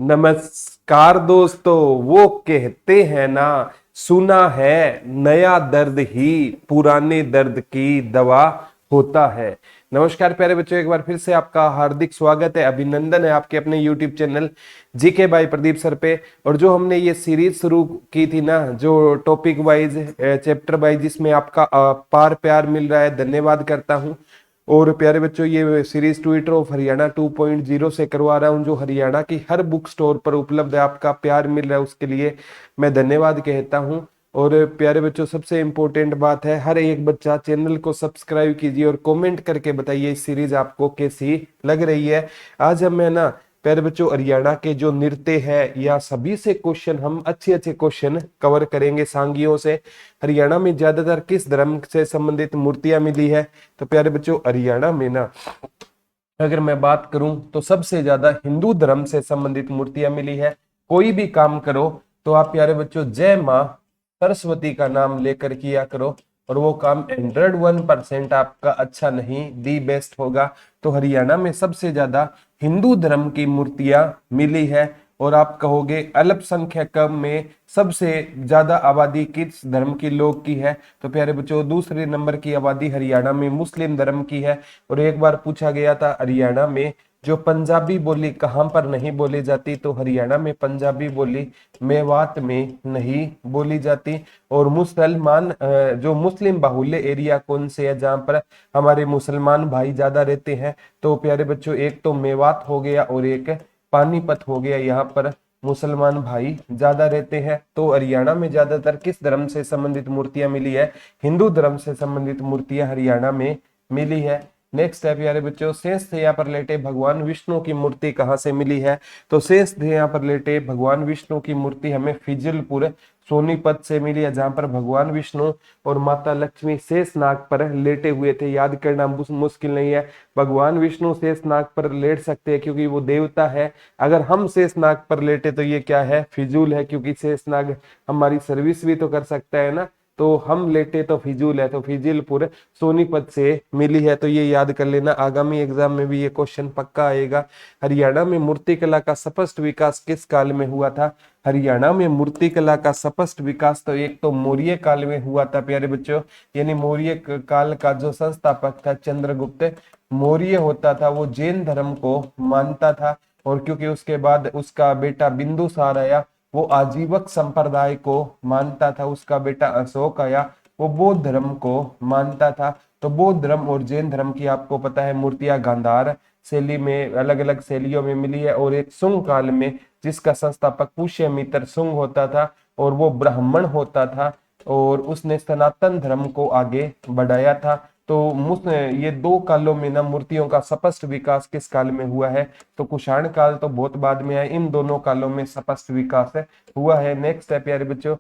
नमस्कार दोस्तों। वो कहते हैं ना, सुना है नया दर्द ही पुराने दर्द की दवा होता है। नमस्कार प्यारे बच्चों, एक बार फिर से आपका हार्दिक स्वागत है, अभिनंदन है आपके अपने YouTube channel GK by Pradeep sir पे। और जो हमने ये सीरीज शुरू की थी ना, जो टॉपिक वाइज चैप्टर वाइज, जिसमें आपका पार प्यार मिल रहा है, धन्यवाद करता हूँ। और प्यारे बच्चों, ये सीरीज ट्विटर ऑफ हरियाणा 2.0 से करवा रहा हूँ, जो हरियाणा की हर बुक स्टोर पर उपलब्ध है। आपका प्यार मिल रहा है, उसके लिए मैं धन्यवाद कहता हूँ। और प्यारे बच्चों, सबसे इम्पोर्टेंट बात है, हर एक बच्चा चैनल को सब्सक्राइब कीजिए और कमेंट करके बताइए इस सीरीज आपको कैसी लग रही है। आज हम है ना प्यारे बच्चों, हरियाणा के जो नृत्य है या सभी से क्वेश्चन, हम अच्छे अच्छे क्वेश्चन कवर करेंगे सांगियों से। हरियाणा में ज्यादातर किस धर्म से संबंधित मूर्तियां मिली है? तो प्यारे बच्चों, हरियाणा में ना अगर मैं बात करूं तो सबसे ज्यादा हिंदू धर्म से संबंधित मूर्तियां मिली है। कोई भी काम करो तो आप प्यारे बच्चों जय मां सरस्वती का नाम लेकर किया करो, और वो काम 101% आपका अच्छा नहीं, दी बेस्ट होगा। तो हरियाणा में सबसे ज्यादा हिंदू धर्म की मूर्तियां मिली है। और आप कहोगे अल्पसंख्यक में सबसे ज्यादा आबादी किस धर्म की लोग की है? तो प्यारे बच्चों, दूसरे नंबर की आबादी हरियाणा में मुस्लिम धर्म की है। और एक बार पूछा गया था हरियाणा में जो पंजाबी बोली कहाँ पर नहीं बोली जाती? तो हरियाणा में पंजाबी बोली मेवात में नहीं बोली जाती। और मुसलमान जो मुस्लिम बाहुल्य एरिया कौन से है जहाँ पर हमारे मुसलमान भाई ज्यादा रहते हैं? तो प्यारे बच्चों, एक तो मेवात हो गया और एक पानीपत हो गया, यहाँ पर मुसलमान भाई ज्यादा रहते हैं। तो हरियाणा में ज्यादातर किस धर्म से संबंधित मूर्तियां मिली है? हिंदू धर्म से संबंधित मूर्तियां हरियाणा में मिली है। नेक्स्ट है प्यारे बच्चों, शेष यहाँ पर लेटे भगवान विष्णु की मूर्ति कहाँ से मिली है? तो शेष यहाँ पर लेटे भगवान विष्णु की मूर्ति हमें फिजलपुर सोनीपत से मिली है, जहां पर भगवान विष्णु और माता लक्ष्मी शेष नाग पर लेटे हुए थे। याद करना मुश्किल नहीं है, भगवान विष्णु शेष नाग पर लेट सकते हैं क्योंकि वो देवता है। अगर हम शेष नाग पर लेटे तो ये क्या है? फिजूल है, क्योंकि शेष नाग हमारी सर्विस भी तो कर सकता है ना। तो हम लेटे तो फिजूल है, तो फिजिलपुर सोनीपत से मिली है। तो ये याद कर लेना, आगामी एग्जाम में भी ये क्वेश्चन पक्का आएगा। हरियाणा में मूर्तिकला का स्पष्ट विकास किस काल में हुआ था? हरियाणा में मूर्तिकला का स्पष्ट विकास तो एक तो मौर्य काल में हुआ था प्यारे बच्चों, यानी मौर्य काल का जो संस्थापक था चंद्रगुप्त मौर्य होता था, वो जैन धर्म को मानता था। और क्योंकि उसके बाद उसका बेटा बिंदुसार आया, वो आजीवक संप्रदाय को मानता था। उसका बेटा अशोक आया, वो बौद्ध धर्म को मानता था। तो बौद्ध धर्म और जैन धर्म की आपको पता है मूर्तियां गांधार शैली में, अलग अलग शैलियों में मिली है। और एक शुंग काल में जिसका संस्थापक पुष्यमित्र शुंग होता था, और वो ब्राह्मण होता था, और उसने सनातन धर्म को आगे बढ़ाया था। तो ये दो कालों में ना मूर्तियों का स्पष्ट विकास किस काल में हुआ है? तो कुषाण काल तो बहुत बाद में है, इन दोनों कालों में स्पष्ट विकास हुआ है। नेक्स्ट है प्यारे बच्चों,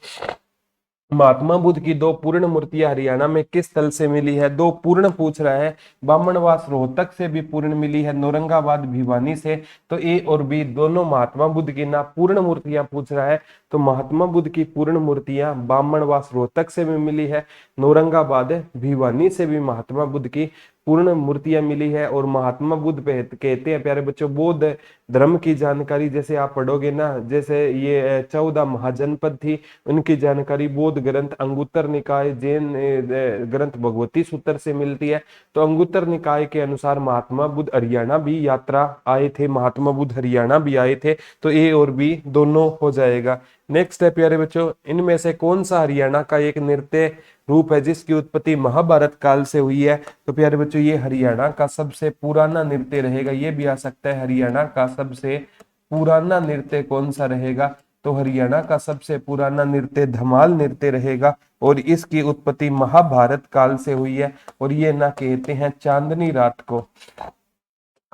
महात्मा बुद्ध की दो पूर्ण मूर्तियां हरियाणा में किस स्थल से मिली है? दो पूर्ण पूछ रहा है, बामणवास रोहतक से भी पूर्ण मिली है, औरंगाबाद भिवानी से। तो ए और बी दोनों महात्मा बुद्ध की ना पूर्ण मूर्तियां पूछ रहा है। तो महात्मा बुद्ध की पूर्ण मूर्तियां बामणवास रोहतक से भी मिली है, औरंगाबाद भिवानी से भी महात्मा बुद्ध की पूर्ण मूर्तियां मिली है। और महात्मा बुद्ध कहते हैं प्यारे बच्चों, बौद्ध धर्म की जानकारी जैसे आप पढ़ोगे ना, जैसे ये 14 महाजनपद थी, उनकी जानकारी बौद्ध ग्रंथ अंगुत्तर निकाय, जैन ग्रंथ भगवती सूत्र से मिलती है। तो अंगुत्तर निकाय के अनुसार महात्मा बुद्ध हरियाणा भी यात्रा आए थे, महात्मा बुद्ध हरियाणा भी आए थे। तो ए और बी दोनों हो जाएगा। नेक्स्ट है प्यारे बच्चों, इनमें से कौन सा हरियाणा का एक नृत्य रूप है जिसकी उत्पत्ति महाभारत काल से हुई है? तो प्यारे बच्चों, ये हरियाणा का सबसे पुराना नृत्य रहेगा। ये भी आ सकता है, हरियाणा का सबसे पुराना नृत्य कौन सा रहेगा? तो हरियाणा का सबसे पुराना नृत्य धमाल नृत्य रहेगा, और इसकी उत्पत्ति महाभारत काल से हुई है। और ये ना कहते हैं चांदनी रात को,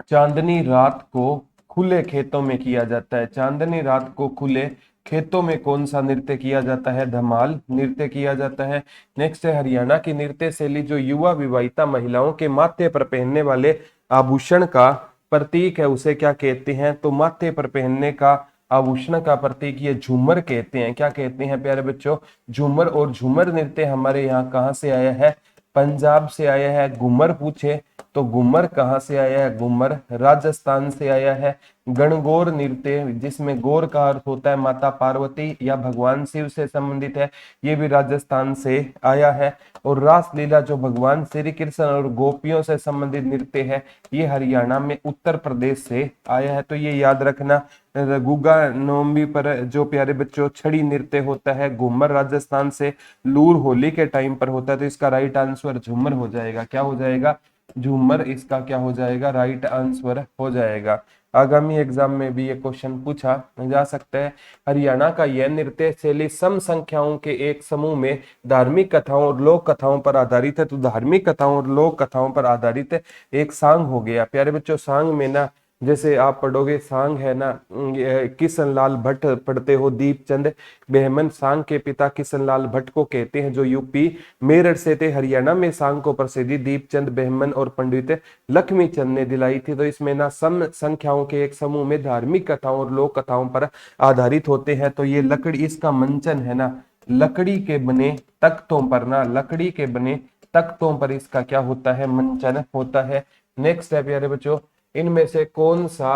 चांदनी रात को खुले खेतों में किया जाता है। चांदनी रात को खुले खेतों में कौन सा नृत्य किया जाता है? धमाल नृत्य किया जाता है। नेक्स्ट है, हरियाणा की नृत्य शैली जो युवा विवाहिता महिलाओं के माथे पर पहनने वाले आभूषण का प्रतीक है, उसे क्या कहते हैं? तो माथे पर पहनने का आभूषण का प्रतीक ये झूमर कहते हैं। क्या कहते हैं प्यारे बच्चों? झूमर। और झूमर नृत्य हमारे यहाँ कहाँ से आया है? पंजाब से आया है। घूमर पूछे तो घूमर कहाँ से आया है? घूमर राजस्थान से आया है। गणगौर नृत्य, जिसमें गौर का अर्थ होता है माता पार्वती या भगवान शिव से संबंधित है, ये भी राजस्थान से आया है। और रासलीला जो भगवान श्री कृष्ण और गोपियों से संबंधित नृत्य है, ये हरियाणा में उत्तर प्रदेश से आया है। तो ये याद रखना। गुग्गा नवमी पर जो प्यारे बच्चों छड़ी नृत्य होता है, घूमर राजस्थान से, लूर होली के टाइम पर होता है। तो इसका राइट आंसर झूमर हो जाएगा। क्या हो जाएगा? झूमर इसका क्या हो जाएगा? राइट आंसर हो जाएगा। आगामी एग्जाम में भी ये क्वेश्चन पूछा जा सकता है। हरियाणा का यह नृत्य शैली सम संख्याओं के एक समूह में धार्मिक कथाओं और लोक कथाओं पर आधारित है। तो धार्मिक कथाओं और लोक कथाओं पर आधारित एक सांग हो गया। प्यारे बच्चों, सांग में ना, जैसे आप पढ़ोगे सांग है ना, किशन लाल भट्ट पढ़ते हो, दीपचंद बेहमन सांग के पिता किशन लाल भट्ट को कहते हैं, जो यूपी मेरठ से थे। हरियाणा में सांग को प्रसिद्धि दीपचंद बेहमन और पंडित लक्ष्मी चंद ने दिलाई थी। तो इसमें ना सम संख्याओं के एक समूह में धार्मिक कथाओं और लोक कथाओं पर आधारित होते हैं। तो ये लकड़ी, इसका मंचन है ना, लकड़ी के बने तख्तों पर ना, लकड़ी के बने तख्तों पर इसका क्या होता है? मंचन होता है। नेक्स्ट है प्यारे बच्चों, इनमें से कौन सा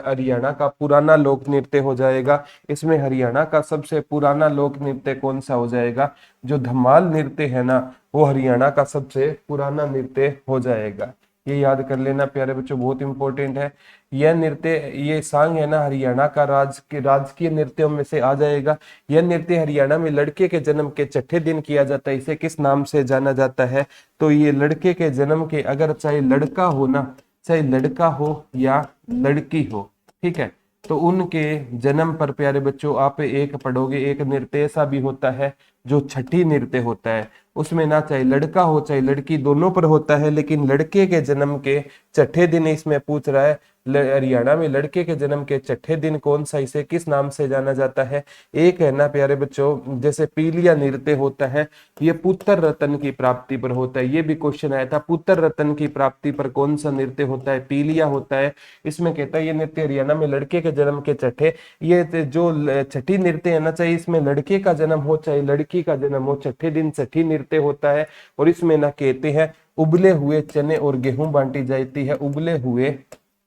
हरियाणा का पुराना लोक नृत्य हो जाएगा? इसमें हरियाणा का सबसे पुराना लोक नृत्य कौन सा हो जाएगा? जो धमाल नृत्य है ना, वो हरियाणा का सबसे पुराना नृत्य हो जाएगा। ये याद कर लेना प्यारे बच्चों, बहुत इंपॉर्टेंट है। यह नृत्य, ये सांग है ना, हरियाणा का राजकीय नृत्यों में से आ जाएगा। यह नृत्य हरियाणा में लड़के के जन्म के छठे दिन किया जाता है। इसे किस नाम से जाना जाता है? तो ये लड़के के जन्म के, अगर चाहे लड़का हो ना, चाहे लड़का हो या लड़की हो, ठीक है, तो उनके जन्म पर प्यारे बच्चों आप एक पढ़ोगे, एक नृत्य ऐसा भी होता है जो छठी नृत्य होता है। उसमें ना चाहे लड़का हो चाहे लड़की, दोनों पर होता है, लेकिन लड़के के जन्म के छठे दिन इसमें पूछ रहा है। हरियाणा में लड़के के जन्म के छठे दिन कौन सा, इसे किस नाम से जाना जाता है? एक है ना प्यारे बच्चों, जैसे पीलिया नृत्य होता है, ये पुत्र रत्न की प्राप्ति पर होता है। ये भी क्वेश्चन आया था, पुत्र रत्न की प्राप्ति पर कौन सा नृत्य होता है? पीलिया होता है। इसमें कहता है ये नृत्य हरियाणा में लड़के के जन्म के छठे, ये जो छठी नृत्य है ना, चाहे इसमें लड़के का जन्म हो चाहे लड़की का जन्म हो, छठे दिन छठी नृत्य होता है। और इसमें ना कहते हैं उबले हुए चने और गेहूं बांटी जाती है, उबले हुए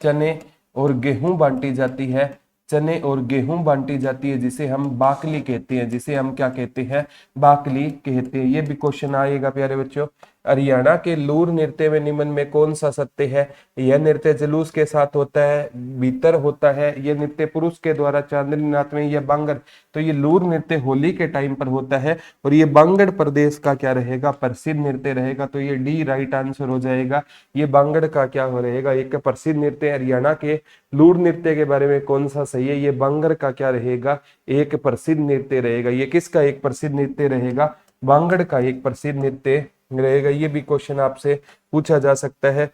चने और गेहूं बांटी जाती है, चने और गेहूं बांटी जाती है, जिसे हम बाकली कहते हैं, जिसे हम क्या कहते हैं? बाकली कहते हैं। ये भी क्वेश्चन आएगा प्यारे बच्चों। हरियाणा के लूर नृत्य में निम्न में कौन सा सत्य है? यह नृत्य जुलूस के साथ होता है, भीतर होता है। यह नृत्य पुरुष के द्वारा चांदनी रात में, यह बांगड़, तो ये लूर नृत्य होली के टाइम पर होता है और ये बांगड़ प्रदेश का क्या रहेगा? प्रसिद्ध नृत्य रहेगा। तो ये डी राइट आंसर हो जाएगा। ये बांगड़ का क्या हो रहेगा? एक प्रसिद्ध नृत्य। हरियाणा के लूर नृत्य के बारे में कौन सा सही है? ये बांगड़ का क्या रहेगा? एक प्रसिद्ध नृत्य रहेगा। ये किसका एक प्रसिद्ध नृत्य रहेगा? बांगड़ का एक प्रसिद्ध नृत्य रहेगा। ये भी क्वेश्चन आपसे पूछा जा सकता है।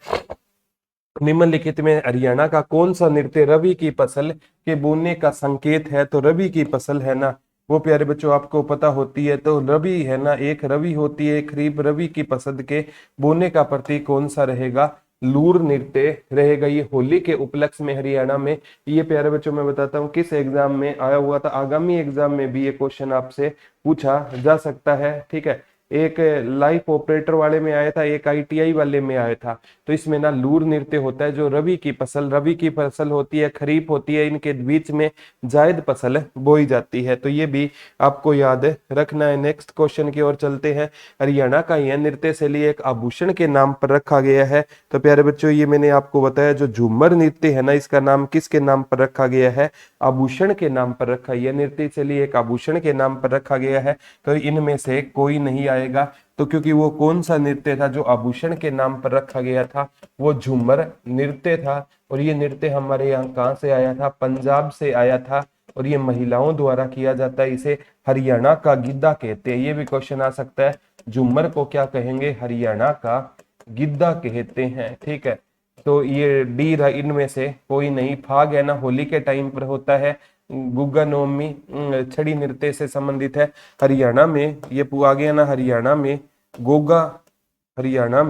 निम्नलिखित में हरियाणा का कौन सा नृत्य रवि की फसल के बोने का संकेत है? तो रवि की फसल है ना, वो प्यारे बच्चों आपको पता होती है। तो रवि है ना, एक रवि होती है खरीफ, रवि की फसल के बोने का प्रतीक कौन सा रहेगा? लूर नृत्य रहेगा। ये होली के उपलक्ष्य में हरियाणा में, ये प्यारे बच्चों मैं बताता हूँ किस एग्जाम में आया हुआ था। आगामी एग्जाम में भी ये क्वेश्चन आपसे पूछा जा सकता है, ठीक है। एक लाइफ ऑपरेटर वाले में आया था, एक आईटीआई वाले में आया था। तो इसमें ना लूर नृत्य होता है, जो रवि की फसल होती है, खरीफ होती है, इनके बीच में जायद फसल बोई जाती है। तो ये भी आपको याद रखना है। नेक्स्ट क्वेश्चन की ओर चलते हैं। हरियाणा का यह नृत्य शैली एक आभूषण के नाम पर रखा गया है। तो प्यारे बच्चों, ये मैंने आपको बताया, जो झूमर नृत्य है ना, इसका नाम किसके नाम पर रखा गया है? आभूषण के नाम पर रखा। यह नृत्य शैली एक आभूषण के नाम पर रखा गया है। तो इनमें से कोई नहीं आएगा। तो क्योंकि वो कौन सा नृत्य था जो आभूषण के नाम पर रखा गया था? वो झूमर नृत्य था। और ये नृत्य हमारे यहाँ कहाँ से आया था? पंजाब से आया था। और ये महिलाओं द्वारा किया जाता है। इसे हरियाणा का गिद्धा कहते हैं। ये भी क्वेश्चन आ सकता है, झूमर को क्या कहेंगे? हरियाणा का गिद्धा कहते हैं, ठीक है। तो ये डी, इनमें से कोई नहीं। फाग है ना, होली के टाइम पर होता है। गुग्गा नवमी छड़ी नृत्य से संबंधित है। हरियाणा में ये आगे है ना, हरियाणा में गोगा, हरियाणा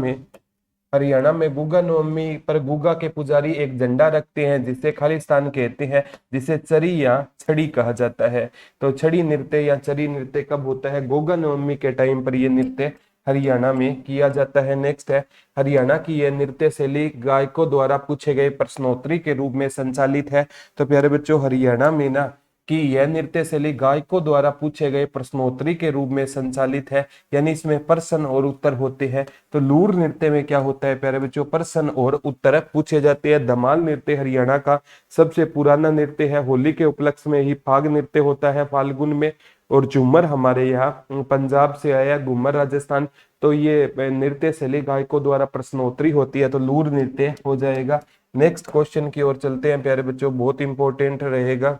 में गुग्गा नवमी पर गुग्गा के पुजारी एक झंडा रखते हैं, जिसे खालिस्तान कहते हैं, जिसे चरी या छड़ी कहा जाता है। तो छड़ी नृत्य या चरी नृत्य कब होता है? गोगा नवमी के टाइम पर ये नृत्य हरियाणा में किया जाता है। नेक्स्ट है, हरियाणा की यह नृत्य शैली गायकों द्वारा पूछे गए प्रश्नोत्तरी के रूप में संचालित है। तो प्यारे बच्चों, हरियाणा में ना कि यह नृत्य शैली गायकों द्वारा पूछे गए प्रश्नोत्तरी के रूप में संचालित है, यानी इसमें प्रश्न और उत्तर होते हैं। तो लूर नृत्य में क्या होता है प्यारे बच्चों, प्रश्न और उत्तर पूछे जाते हैं। धमाल नृत्य हरियाणा का सबसे पुराना नृत्य है। होली के उपलक्ष्य में ही फाग नृत्य होता है फाल्गुन में। और झूमर हमारे यहाँ पंजाब से आया, घूमर राजस्थान। तो ये नृत्य शैली गायकों द्वारा प्रश्नोत्तरी होती है, तो लूर नृत्य हो जाएगा। नेक्स्ट क्वेश्चन की ओर चलते हैं प्यारे बच्चों, बहुत इंपॉर्टेंट रहेगा,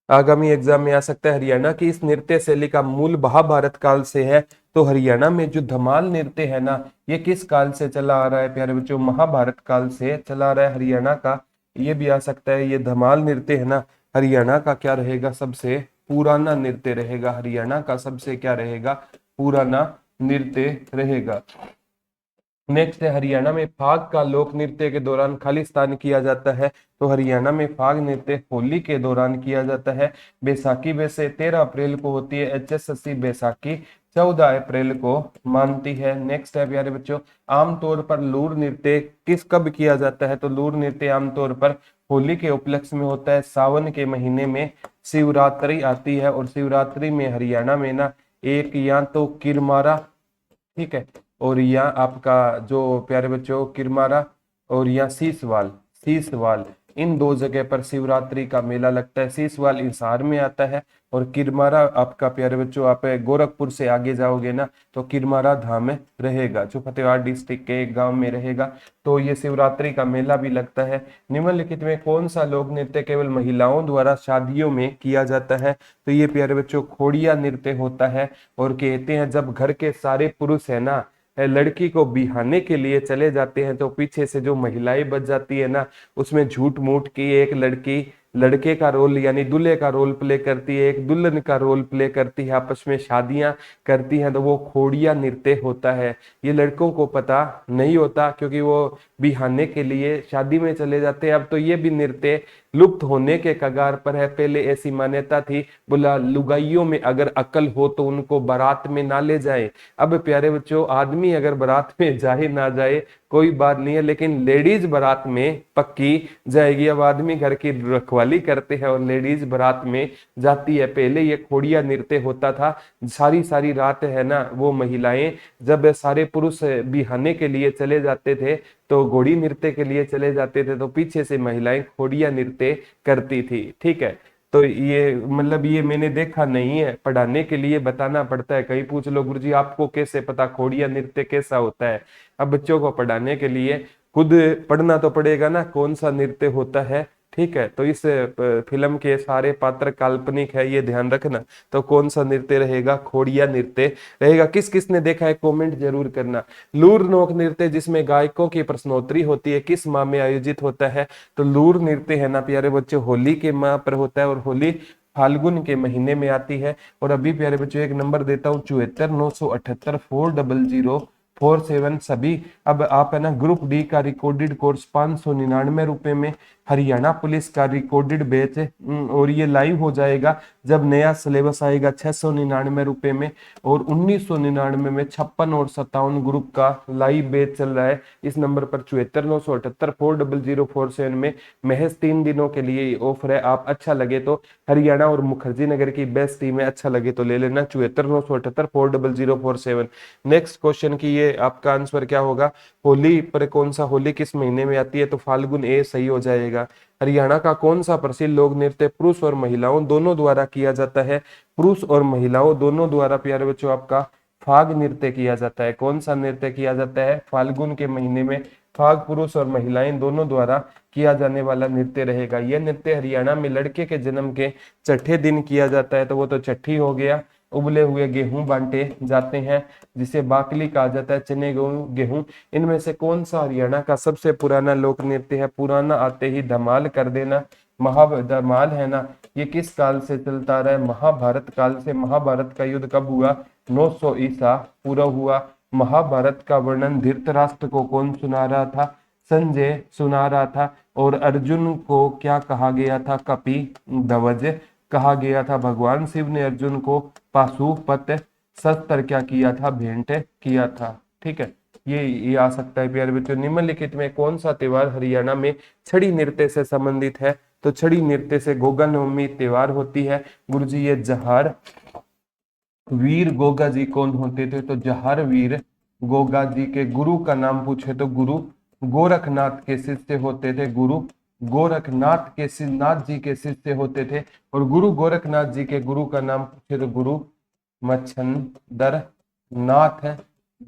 आगामी एग्जाम में आ सकता है। हरियाणा की इस नृत्य शैली का मूल महाभारत काल से है। तो हरियाणा में जो धमाल नृत्य है ना, ये किस काल से चला आ रहा है प्यारे बच्चों, महाभारत काल से चला आ रहा है हरियाणा का। ये भी आ सकता है, ये धमाल नृत्य है ना, हरियाणा का क्या रहेगा, सबसे पुराना नृत्य रहेगा। हरियाणा का सबसे क्या रहेगा, पुराना नृत्य रहेगा। नेक्स्ट है, हरियाणा में फाग का लोक नृत्य के दौरान खालिस्तान किया जाता है। तो हरियाणा में फाग नृत्य होली के दौरान किया जाता है। बैसाखी वैसे 13 अप्रैल को होती है, HSSC बैसाखी 14 अप्रैल को मानती है। नेक्स्ट है प्यारे बच्चों, आमतौर पर लूर नृत्य किस कब किया जाता है। तो लूर नृत्य आमतौर पर होली के उपलक्ष्य में होता है, सावन के महीने में शिवरात्रि आती है। और शिवरात्रि में हरियाणा में ना एक या तो किरमारा, ठीक है, और या आपका जो प्यारे बच्चों किरमारा और या सीसवाल, सीसवाल इन दो जगह पर शिवरात्रि का मेला लगता है। सीसवाल हिसार में आता है और किरमारा आपका प्यारे बच्चों आप गोरखपुर से आगे जाओगे ना तो किरमारा धाम रहेगा, जो फतेहाबाद डिस्ट्रिक्ट के एक गांव में रहेगा। तो ये शिवरात्रि का मेला भी लगता है। निम्नलिखित में कौन सा लोक नृत्य केवल महिलाओं द्वारा शादियों में किया जाता है। तो ये प्यारे बच्चों खोड़िया नृत्य होता है। और कहते हैं जब घर के सारे पुरुष है ना लड़की को बिहाने के लिए चले जाते हैं, तो पीछे से जो महिलाएं बच जाती है ना, उसमें झूठ मूठ की एक लड़की लड़के का रोल यानी दूल्हे का रोल प्ले करती है, एक दुल्हन का रोल प्ले करती है, आपस में शादियां करती हैं, तो वो खोड़िया नृत्य होता है। ये लड़कों को पता नहीं होता क्योंकि वो बिहाने के लिए शादी में चले जाते हैं। अब तो ये भी नृत्य लुप्त होने के कगार पर है। पहले ऐसी मान्यता थी, बोला लुगाइयों में अगर अकल हो तो उनको बारात में ना ले जाए। अब प्यारे बच्चों, आदमी अगर बारात में जाए ना जाए कोई बात नहीं है, लेकिन लेडीज बारात में पक्की जाएगी। अब आदमी घर की रखवाली करते हैं और लेडीज बारात में जाती है। पहले ये खोड़िया नृत्य होता था, सारी सारी रात है ना वो महिलाएं, जब सारे पुरुष बिहाने के लिए चले जाते थे तो घोड़ी नृत्य के लिए चले जाते थे, तो पीछे से महिलाएं खोड़िया नृत्य करती थी। ठीक है, तो ये मतलब ये मैंने देखा नहीं है, पढ़ाने के लिए बताना पड़ता है। कहीं पूछ लो गुरुजी आपको कैसे पता खोड़िया नृत्य कैसा होता है। अब बच्चों को पढ़ाने के लिए खुद पढ़ना तो पड़ेगा ना कौन सा नृत्य होता है। ठीक है, तो इस फिल्म के सारे पात्र काल्पनिक है, ये ध्यान रखना। तो कौन सा नृत्य रहेगा, खोड़िया नृत्य रहेगा। किस किस ने देखा है कमेंट जरूर करना। लूर नोक नृत्य जिसमें गायकों की प्रश्नोत्तरी होती है किस माह में आयोजित होता है। तो लूर नृत्य है ना प्यारे बच्चों होली के माह पर होता है और होली फाल्गुन के महीने में आती है। और अभी प्यारे बच्चों एक नंबर देता हूँ 74,978,40047 सभी। अब आप है ना ग्रुप डी का रिकॉर्डेड कोर्स 599 रुपए में, हरियाणा पुलिस का रिकॉर्डेड बैच और ये लाइव हो जाएगा जब नया सिलेबस आएगा 699 रुपए में। और 1999 में 56 और 57 ग्रुप का लाइव बैच चल रहा है। इस नंबर पर 74,978,40047 में महज 3 दिनों के लिए ऑफर है। आप अच्छा लगे तो हरियाणा और मुखर्जी नगर की बेस्ट टीम है, अच्छा लगे तो ले लेना। 74,978,40047। नेक्स्ट क्वेश्चन की ये आपका आंसर क्या होगा, होली पर कौन सा, होली किस महीने में आती है। तो फाल्गुन ए सही हो जाएगा। हरियाणा का कौन सा प्रसिद्ध लोक नृत्य पुरुष और महिलाओं दोनों द्वारा किया जाता है। पुरुष और महिलाओं दोनों द्वारा प्यारे बच्चों आपका फाग नृत्य किया जाता है। कौन सा नृत्य किया जाता है, फाल्गुन के महीने में फाग पुरुष और महिलाएं दोनों द्वारा किया जाने वाला नृत्य रहेगा। यह नृत्य हरियाणा में लड़के के जन्म के छठे दिन किया जाता है, तो वो तो छठी हो गया। उबले हुए गेहूं बांटे जाते हैं जिसे बाकली कहा जाता है, चने गेहूं। इनमें से कौन सा हरियाणा का सबसे पुराना लोक नृत्य है। पुराना आते ही धमाल कर देना। धमाल है ना ये किस काल से चलता रहा है, महाभारत काल से। महाभारत का युद्ध कब हुआ, 900 ईसा पूर्व हुआ। महाभारत का वर्णन धृतराष्ट्र को कौन सुना रहा था, संजय सुना रहा था। और अर्जुन को क्या कहा गया था, कपि ध्वज कहा गया था। भगवान शिव ने अर्जुन को पाशुपत शस्त्र क्या किया था, भेंट किया था। ठीक है, ये आ सकता है प्यारे बच्चों। निम्नलिखित में कौन सा त्योहार हरियाणा में छड़ी नृत्य से संबंधित है? तो छड़ी नृत्य से गोगा नवमी त्योहार होती है। गुरुजी ये जहार वीर गोगा जी कौन होते थे? तो जहार वीर गोगा जी के गुरु का नाम पूछे तो गुरु गोरखनाथ के शिष्य होते थे। गुरु गोरखनाथ के नाथ जी के शिष्य होते थे। और गुरु गोरखनाथ जी के गुरु का नाम पूछे तो गुरु मच्छंदर नाथ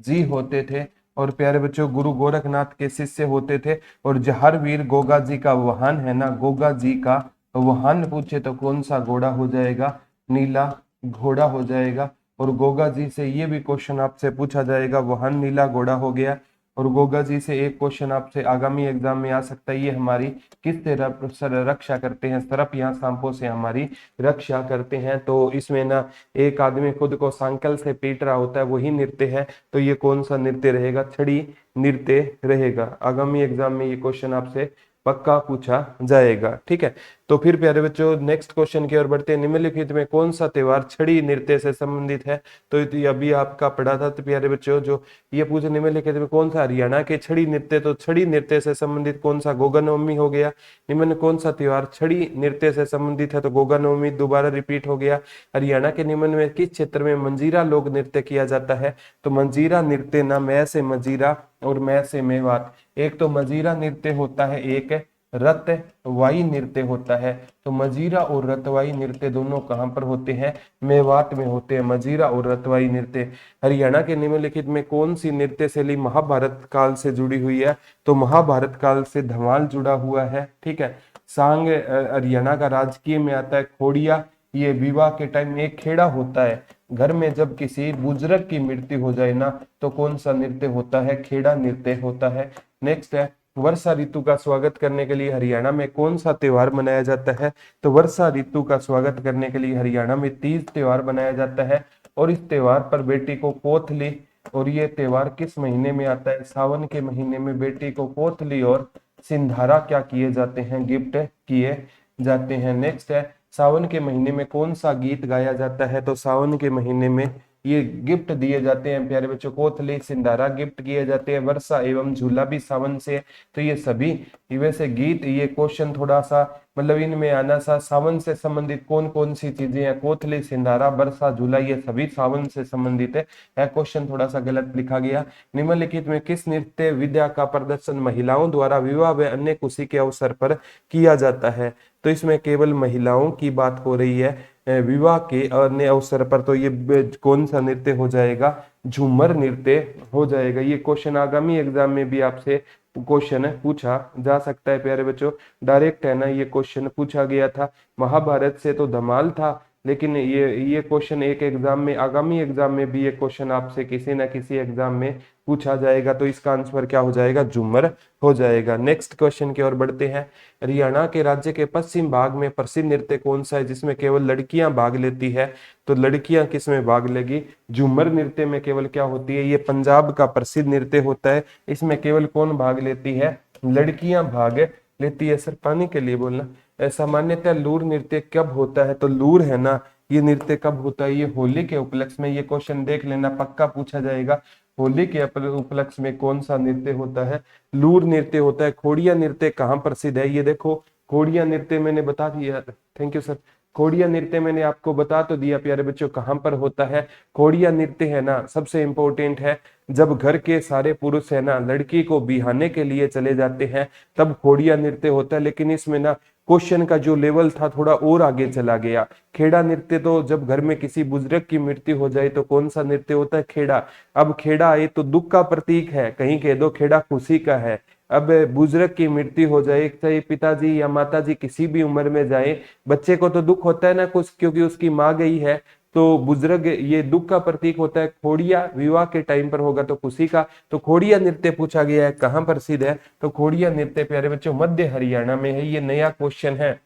जी होते थे। और प्यारे बच्चों, गुरु गोरखनाथ के शिष्य होते थे। और जहर वीर गोगा जी का वाहन है ना, गोगा जी का वाहन पूछे तो कौन सा घोड़ा हो जाएगा? नीला घोड़ा हो जाएगा। और गोगा जी से ये भी क्वेश्चन आपसे पूछा जाएगा, वाहन नीला घोड़ा हो गया। और गोगा जी से एक क्वेश्चन आपसे आगामी एग्जाम में आ सकता है, ये हमारी किस तरह रक्षा करते हैं? सर्प या सांपों से हमारी रक्षा करते हैं। तो इसमें ना एक आदमी खुद को सांकल से पीट रहा होता है, वही नृत्य है। तो ये कौन सा नृत्य रहेगा? छड़ी नृत्य रहेगा। आगामी एग्जाम में ये क्वेश्चन आपसे पक्का पूछा जाएगा। ठीक है, तो फिर प्यारे बच्चों नेक्स्ट क्वेश्चन की ओर बढ़ते हैं। निम्नलिखित में कौन सा त्योहार छड़ी नृत्य से संबंधित है? तो ये अभी आपका पढ़ा था। तो प्यारे बच्चों जो ये पूछे निम्नलिखित में कौन सा हरियाणा के छड़ी नृत्य, तो छड़ी नृत्य से संबंधित कौन सा? गोगा नवमी हो गया। निम्न कौन सा त्योहार छड़ी नृत्य से संबंधित है? तो गोगा नवमी दोबारा रिपीट हो गया। हरियाणा के निम्न में किस क्षेत्र में मंजीरा लोक नृत्य किया जाता है? तो मंजीरा नृत्य ना मैं से मंजीरा और मैं से मेवात। एक तो मंजीरा नृत्य होता है, एक रतवाई नृत्य होता है। तो मजीरा और रतवाई नृत्य दोनों कहां पर होते हैं? मेवात में होते हैं मजीरा और रतवाई नृत्य। हरियाणा के निम्नलिखित में कौन सी नृत्य शैली महाभारत काल से जुड़ी हुई है? तो महाभारत काल से धमाल जुड़ा हुआ है। ठीक है, सांग हरियाणा का राजकीय में आता है। खोड़िया ये विवाह के टाइम में एक खेड़ा होता है। घर में जब किसी बुजुर्ग की मृत्यु हो जाए ना, तो कौन सा नृत्य होता है? खेड़ा नृत्य होता है। नेक्स्ट है, वर्षा ऋतु का स्वागत करने के लिए हरियाणा में कौन सा त्योहार मनाया जाता है? तो वर्षा ऋतु का स्वागत करने के लिए हरियाणा में तीज त्योहार मनाया जाता है। और इस त्योहार पर बेटी को पोथली, और ये त्योहार किस महीने में आता है? सावन के महीने में बेटी को पोथली और सिंधारा क्या किए जाते हैं? गिफ्ट किए जाते हैं। नेक्स्ट है, सावन के महीने में कौन सा गीत गाया जाता है? तो सावन के महीने में ये गिफ्ट दिए जाते हैं प्यारे बच्चों, कोथली सिंधारा गिफ्ट किए जाते हैं। वर्षा एवं झूला भी सावन से। तो ये सभी वैसे गीत, ये क्वेश्चन थोड़ा सा मतलब इनमें आना सा, सावन से संबंधित कौन कौन सी चीजें हैं? कोथली सिंधारा वर्षा झूला ये सभी सावन से संबंधित है। यह क्वेश्चन थोड़ा सा गलत लिखा गया। निम्नलिखित में किस नृत्य विद्या का प्रदर्शन महिलाओं द्वारा विवाह व अन्य खुशी के अवसर पर किया जाता है? तो इसमें केवल महिलाओं की बात हो रही है विवाह के अन्य अवसर पर। तो ये कौन सा नृत्य हो जाएगा? झूमर नृत्य हो जाएगा। ये क्वेश्चन आगामी एग्जाम में भी आपसे क्वेश्चन पूछा जा सकता है प्यारे बच्चों, डायरेक्ट है ना, ये क्वेश्चन पूछा गया था। महाभारत से तो धमाल था, लेकिन ये क्वेश्चन एक एग्जाम में, आगामी एग्जाम में भी ये क्वेश्चन आपसे किसी ना किसी एग्जाम में पूछा जाएगा। तो इसका आंसर क्या हो जाएगा? झूमर हो जाएगा। नेक्स्ट क्वेश्चन की ओर बढ़ते हैं। हरियाणा के राज्य के पश्चिम भाग में प्रसिद्ध नृत्य कौन सा है जिसमें केवल लड़कियां भाग लेती है? तो लड़कियां किस में भाग लेगी? झूमर नृत्य में केवल क्या होती है? ये पंजाब का प्रसिद्ध नृत्य होता है। इसमें केवल कौन भाग लेती है? लड़कियां भाग लेती है। सर पानी के लिए बोलना। सामान्यतः लूर नृत्य कब होता है? तो लूर है ना, ये नृत्य कब होता है? ये होली के उपलक्ष्य में। ये क्वेश्चन देख लेना, पक्का पूछा जाएगा। होली के उपलक्ष्य में कौन सा नृत्य होता है? लूर नृत्य होता है। खोड़िया नृत्य कहाँ प्रसिद्ध है? ये देखो, खोड़िया नृत्य मैंने बता दिया। Thank you sir. खोड़िया नृत्य मैंने आपको बता तो दिया प्यारे बच्चों कहाँ पर होता है। खोड़िया नृत्य है ना, सबसे इंपॉर्टेंट है, जब घर के सारे पुरुष है ना लड़की को बिहाने के लिए चले जाते हैं तब खोड़िया नृत्य होता है। लेकिन इसमें ना क्वेश्चन का जो लेवल था थोड़ा और आगे चला गया। खेड़ा नृत्य तो जब घर में किसी बुजुर्ग की मृत्यु हो जाए तो कौन सा नृत्य होता है? खेड़ा। अब खेड़ा ये तो दुख का प्रतीक है, कहीं कह दो खेड़ा खुशी का है। अब बुजुर्ग की मृत्यु हो जाए, चाहे पिताजी या माताजी किसी भी उम्र में जाए, बच्चे को तो दुख होता है ना कुछ, क्योंकि उसकी माँ गई है। तो बुजुर्ग ये दुख का प्रतीक होता है। खोड़िया विवाह के टाइम पर होगा तो खुशी का। तो खोड़िया नृत्य पूछा गया है, कहाँ प्रसिद्ध है? तो खोड़िया नृत्य प्यारे बच्चों मध्य हरियाणा में है। ये नया क्वेश्चन है,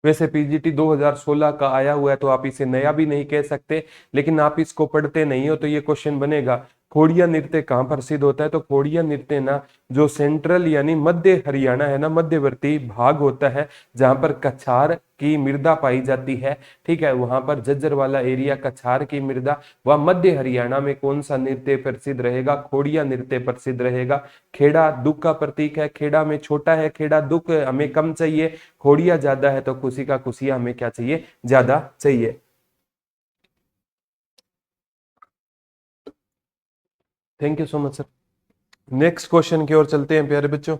वैसे पीजीटी 2016 का आया हुआ है तो आप इसे नया भी नहीं कह सकते, लेकिन आप इसको पढ़ते नहीं हो तो ये क्वेश्चन बनेगा। खोड़िया नृत्य कहाँ प्रसिद्ध होता है? तो खोड़िया नृत्य ना जो सेंट्रल यानी मध्य हरियाणा है ना, मध्यवर्ती भाग होता है जहां पर कछार की मृदा पाई जाती है, ठीक है, वहां पर झज्जर वाला एरिया कछार की मृदा, वह मध्य हरियाणा में कौन सा नृत्य प्रसिद्ध रहेगा? खोड़िया नृत्य प्रसिद्ध रहेगा। खेड़ा दुख का प्रतीक है, खेड़ा में छोटा है, खेड़ा दुख हमें कम चाहिए, खोड़िया ज्यादा है, तो खुशी का खुशिया हमें क्या चाहिए? ज्यादा चाहिए। Thank you so much sir. Next question की ओर चलते हैं प्यारे बच्चों।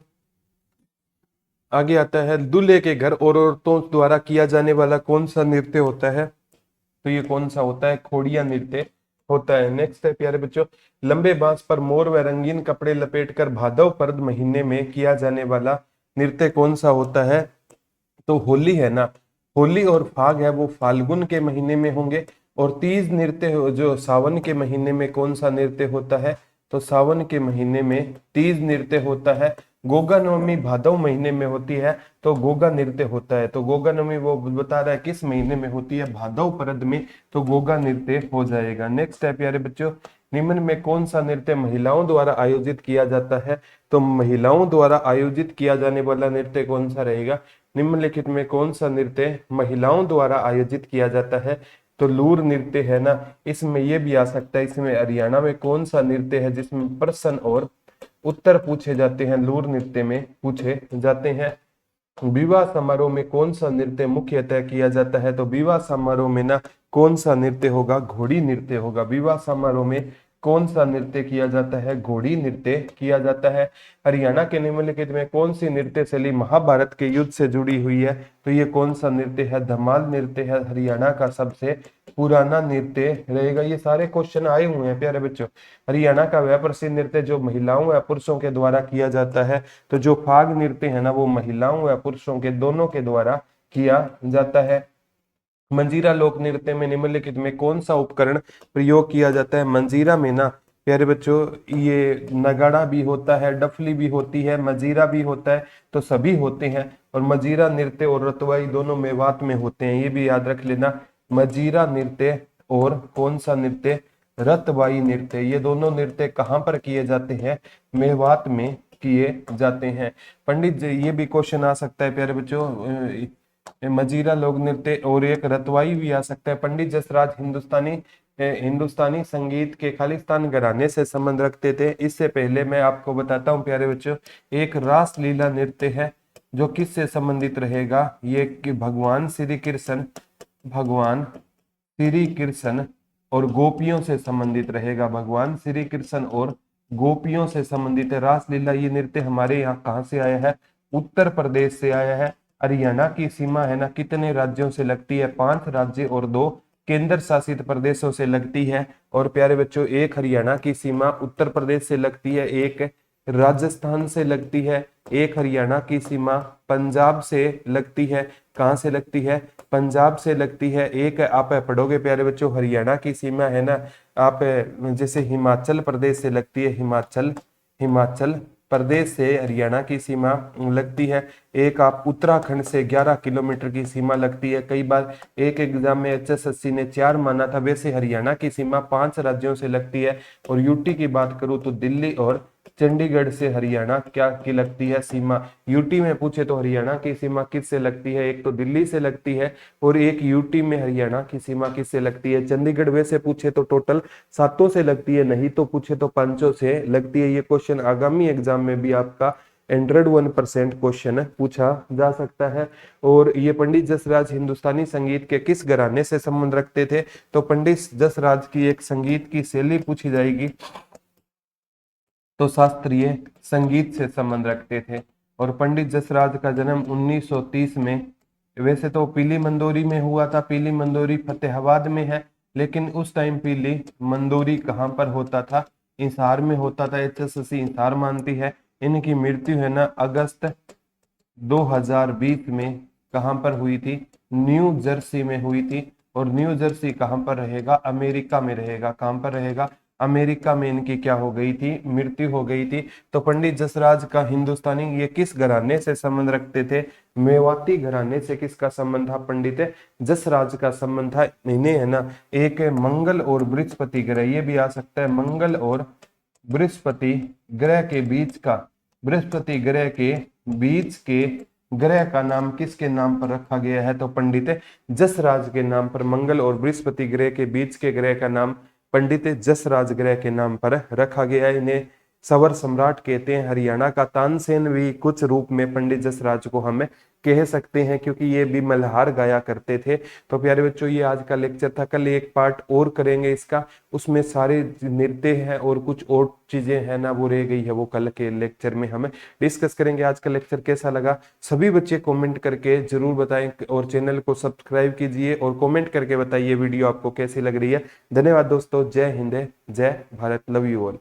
आगे आता है, दूल्हे के घर और औरतों द्वारा किया जाने वाला कौन सा नृत्य होता है? तो ये कौन सा होता है? खोड़िया नृत्य होता है। नेक्स्ट है प्यारे बच्चों, लंबे बांस पर मोर व रंगीन कपड़े लपेटकर भादव पर्द महीने में किया जाने वाला नृत्य कौन सा होता है? तो होली है ना, होली और फाग है वो फाल्गुन के महीने में होंगे, और तीज नृत्य जो सावन के महीने में कौन सा नृत्य होता है? तो सावन के महीने में तीज नृत्य होता है। गोगा नवमी भादव महीने में होती है, तो गोगा नृत्य होता है। तो गोगा नवमी वो बता रहा है किस महीने में होती है? भादव पर्द में, तो गोगा नृत्य हो जाएगा। नेक्स्ट है प्यारे बच्चों, निम्न में कौन सा नृत्य महिलाओं द्वारा आयोजित किया जाता है? तो महिलाओं द्वारा आयोजित किया जाने वाला नृत्य कौन सा रहेगा? निम्नलिखित में कौन सा नृत्य महिलाओं द्वारा आयोजित किया जाता है? तो लूर नृत्य है ना, इसमें ये भी आ सकता है। इसमें हरियाणा में कौन सा नृत्य है जिसमें प्रश्न और उत्तर पूछे जाते हैं? लूर नृत्य में पूछे जाते हैं। विवाह समारोह में कौन सा नृत्य मुख्यतः किया जाता है? तो विवाह समारोह में ना कौन सा नृत्य होगा? घोड़ी नृत्य होगा। विवाह समारोह में कौन सा नृत्य किया जाता है? घोड़ी नृत्य किया जाता है। हरियाणा के निम्नलिखित में कौन सी नृत्य शैली महाभारत के युद्ध से जुड़ी हुई है? तो ये कौन सा नृत्य है? धमाल नृत्य है, हरियाणा का सबसे पुराना नृत्य रहेगा। ये सारे क्वेश्चन आए हुए हैं प्यारे बच्चों। हरियाणा का वह प्रसिद्ध नृत्य जो महिलाओं या पुरुषों के द्वारा किया जाता है, तो जो फाग नृत्य है ना वो महिलाओं या पुरुषों के दोनों के द्वारा किया जाता है। मंजीरा लोक नृत्य में निम्नलिखित में कौन सा उपकरण प्रयोग किया जाता है? मंजीरा में ना प्यारे बच्चों ये नगाड़ा भी होता है, डफली भी होती है, मंजीरा भी होता है, तो सभी होते हैं। और मंजीरा नृत्य और रतवाई दोनों मेवात में होते हैं, ये भी याद रख लेना। मंजीरा नृत्य और कौन सा नृत्य? रतवाई नृत्य। ये दोनों नृत्य कहाँ पर किए जाते हैं? मेवात में किए जाते हैं। पंडित जी ये भी क्वेश्चन आ सकता है प्यारे बच्चों, मजीरा लोक नृत्य और एक रतवाई भी आ सकता है। पंडित जसराज हिंदुस्तानी संगीत के खालिस्तान घराने से संबंध रखते थे। इससे पहले मैं आपको बताता हूँ प्यारे बच्चों, एक रास लीला नृत्य है जो किससे संबंधित रहेगा? ये कि भगवान श्री कृष्ण और गोपियों से संबंधित रहेगा। भगवान श्री कृष्ण और गोपियों से संबंधित है रासलीला। ये नृत्य हमारे यहाँ कहाँ से आया है? उत्तर प्रदेश से आया है। हरियाणा की सीमा है ना कितने राज्यों से लगती है? 5 राज्य और 2 केंद्र शासित प्रदेशों से लगती है। और प्यारे बच्चों एक हरियाणा की सीमा उत्तर प्रदेश से लगती है, एक राजस्थान से लगती है, एक हरियाणा की सीमा पंजाब से लगती है। कहाँ से लगती है? पंजाब से लगती है। एक आप पढ़ोगे प्यारे बच्चों, हरियाणा की सीमा है ना आप जैसे हिमाचल प्रदेश से लगती है, हिमाचल प्रदेश से हरियाणा की सीमा लगती है। एक आप उत्तराखंड से 11 किलोमीटर की सीमा लगती है। कई बार एक एग्जाम में HSSC ने 4 माना था। वैसे हरियाणा की सीमा 5 राज्यों से लगती है। और यूटी की बात करूं तो दिल्ली और चंडीगढ़ से हरियाणा क्या की लगती है सीमा? यूटी में पूछे तो हरियाणा की सीमा किससे लगती है? एक तो दिल्ली से लगती है और एक यूटी में हरियाणा की सीमा किससे लगती है? चंडीगढ़। वैसे पूछे तो टोटल 7 से लगती है, नहीं तो पूछे तो 5 से लगती है। ये क्वेश्चन आगामी एग्जाम में भी आपका 101% क्वेश्चन पूछा जा सकता है। और ये पंडित जसराज हिंदुस्तानी संगीत के किस घराने से संबंध रखते थे? तो पंडित जसराज की एक संगीत की शैली पूछी जाएगी तो शास्त्रीय संगीत से संबंध रखते थे। और पंडित जसराज का जन्म 1930 में, वैसे तो पीली मंदोरी में हुआ था। पीली मंदोरी फतेहाबाद में है, लेकिन उस टाइम पीली मंदोरी कहाँ पर होता था? हिसार में होता था। HSSC हिसार मानती है। इनकी मृत्यु है ना अगस्त 2020 में कहाँ पर हुई थी? न्यू जर्सी में हुई थी। और न्यू जर्सी कहाँ पर रहेगा? अमेरिका में रहेगा। कहाँ पर रहेगा? अमेरिका में इनकी क्या हो गई थी? मृत्यु हो गई थी। तो पंडित जसराज का हिंदुस्तानी ये किस घराने से संबंध रखते थे? मेवाती घराने से किसका संबंध था? पंडित जसराज का संबंध था। इन्हें है ना एक मंगल और बृहस्पति ग्रह, ये भी आ सकता है, मंगल और बृहस्पति ग्रह के बीच का, बृहस्पति ग्रह के बीच के ग्रह का नाम किसके नाम पर रखा गया है? तो पंडित जसराज के नाम पर। मंगल और बृहस्पति ग्रह के बीच के ग्रह का नाम पंडित जसराज ग्रह के नाम पर रखा गया है। इन्हें सवर सम्राट कहते हैं। हरियाणा का तानसेन भी कुछ रूप में पंडित जसराज को हम कह सकते हैं, क्योंकि ये भी मल्हार गाया करते थे। तो प्यारे बच्चों, ये आज का लेक्चर था। कल एक पार्ट और करेंगे इसका, उसमें सारे नृत्य हैं और कुछ और चीजें हैं ना, वो रह गई है, वो कल के लेक्चर में हम डिस्कस करेंगे। आज का लेक्चर कैसा लगा सभी बच्चे कमेंट करके जरूर बताएं, और चैनल को सब्सक्राइब कीजिए और कमेंट करके बताइए वीडियो आपको कैसी लग रही है। धन्यवाद दोस्तों। जय हिंद, जय भारत, लव यू ऑल।